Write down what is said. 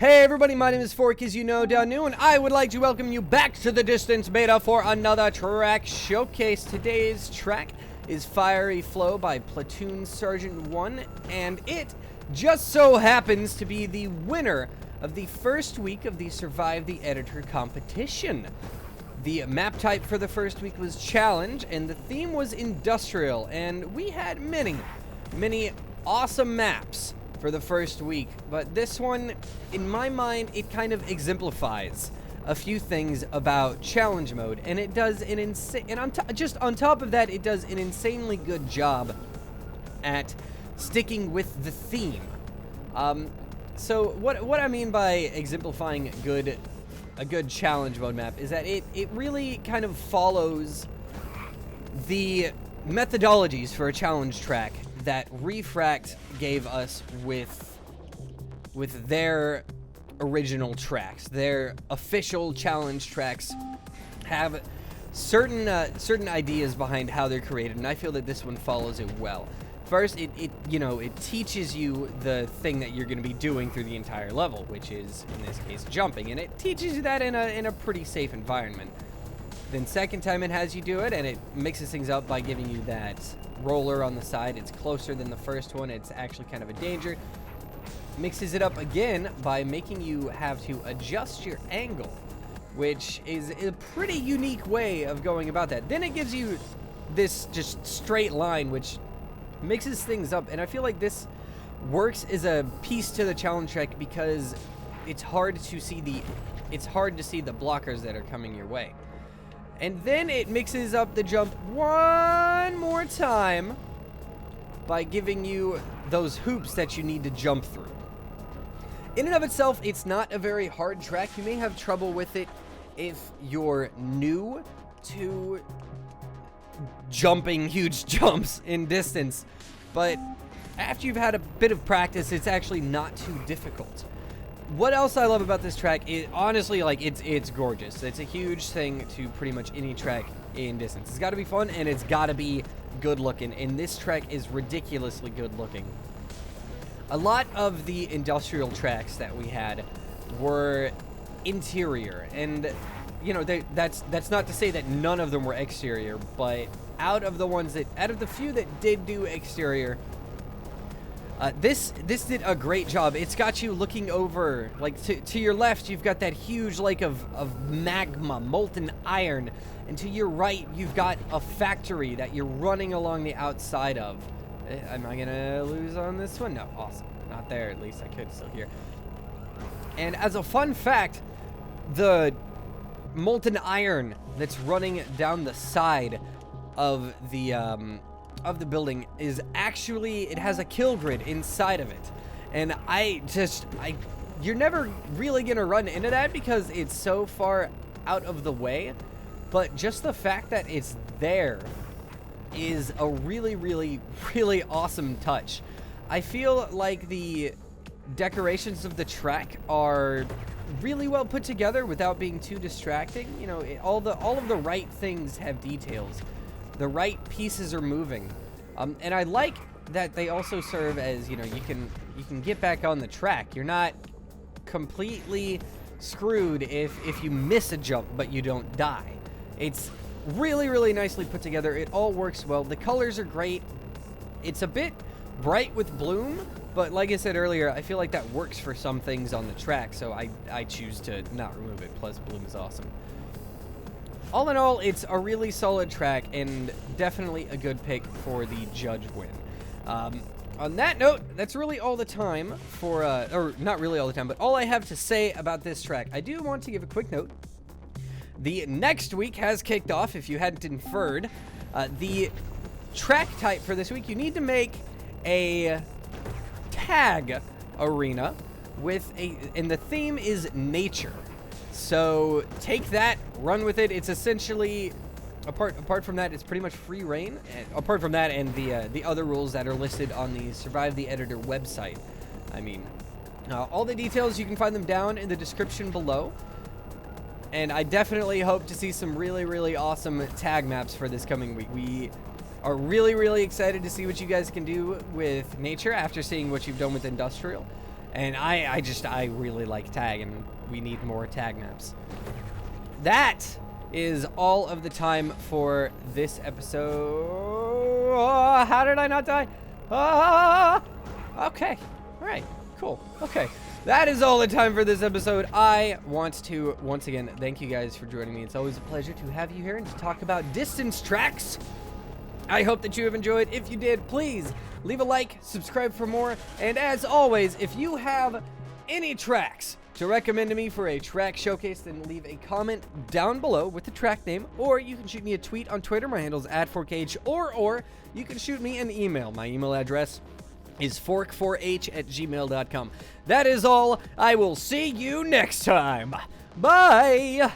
Hey everybody, my name is Fork, as you know, down new, and I would like to welcome you back to the Distance Beta for another track showcase. Today's track is Firey Flow by PlatoonSGT1, and it just so happens to be the winner of the first week of the Survive the Editor competition. The map type for the first week was Challenge, and the theme was Industrial, and we had many awesome maps for the first week, but this one, in my mind, it kind of exemplifies a few things about challenge mode, and it does an insane, and just on top of that, it does an insanely good job at sticking with the theme. So what I mean by exemplifying a good challenge mode map is that it really kind of follows the methodologies for a challenge track that Refract gave us with their original tracks. Their official challenge tracks have certain ideas behind how they're created, and I feel that this one follows it well. First, it teaches you the thing that you're going to be doing through the entire level, which is, in this case, jumping, and it teaches you that in a pretty safe environment. Then second time it has you do it, and it mixes things up by giving you that roller on the side. It's closer than the first one. It's actually kind of a danger. Mixes it up again by making you have to adjust your angle, which is a pretty unique way of going about that. Then it gives you this just straight line, which mixes things up, and I feel like this works as a piece to the challenge track because it's hard to see the blockers that are coming your way. And then it mixes up the jump one more time by giving you those hoops that you need to jump through. In and of itself, it's not a very hard track. You may have trouble with it if you're new to jumping huge jumps in distance, but after you've had a bit of practice, it's actually not too difficult. What else I love about this track is, honestly, like, it's gorgeous. It's a huge thing to pretty much any track in distance. It's got to be fun, and it's got to be good looking, and this track is ridiculously good looking. A lot of the industrial tracks that we had were interior, and you know, that's not to say that none of them were exterior, but out of the few that did do exterior, this did a great job. It's got you looking over, like, to your left, you've got that huge lake of magma, molten iron, and to your right, you've got a factory that you're running along the outside of. Am I gonna lose on this one? No, awesome. Not there, at least I could still hear. And as a fun fact, the molten iron that's running down the side of the building is actually, it has a kill grid inside of it, and you're never really gonna run into that because it's so far out of the way, but just the fact that it's there is a really awesome touch. I feel like the decorations of the track are really well put together without being too distracting. You know, all of the right things have details. The right pieces are moving, and I like that they also serve as, you know, you can get back on the track. You're not completely screwed if you miss a jump, but you don't die. It's really nicely put together. It all works well. The colors are great. It's a bit bright with bloom, but like I said earlier, I feel like that works for some things on the track, so I choose to not remove it. Plus, bloom is awesome. All in all, it's a really solid track and definitely a good pick for the judge win. On that note, that's really all the time for, or not really all the time, but all I have to say about this track. I do want to give a quick note. The next week has kicked off, if you hadn't inferred. The track type for this week, you need to make a tag arena and the theme is nature. So take that, run with it. It's essentially, apart from that, it's pretty much free reign. Apart from that and the other rules that are listed on the Survive the Editor website. I mean, all the details, you can find them down in the description below. And I definitely hope to see some really awesome tag maps for this coming week. We are really excited to see what you guys can do with nature after seeing what you've done with industrial. And I really like tag, and we need more tag maps. That is all of the time for this episode. Oh, how did I not die? Okay. All right. Cool. Okay. That is all the time for this episode. I want to, once again, thank you guys for joining me. It's always a pleasure to have you here and to talk about distance tracks. I hope that you have enjoyed. If you did, please leave a like, subscribe for more, and as always, if you have any tracks to recommend to me for a track showcase, then leave a comment down below with the track name, or you can shoot me a tweet on Twitter. My handle's @forkh, or you can shoot me an email. My email address is fork4h@gmail.com. That is all. I will see you next time. Bye!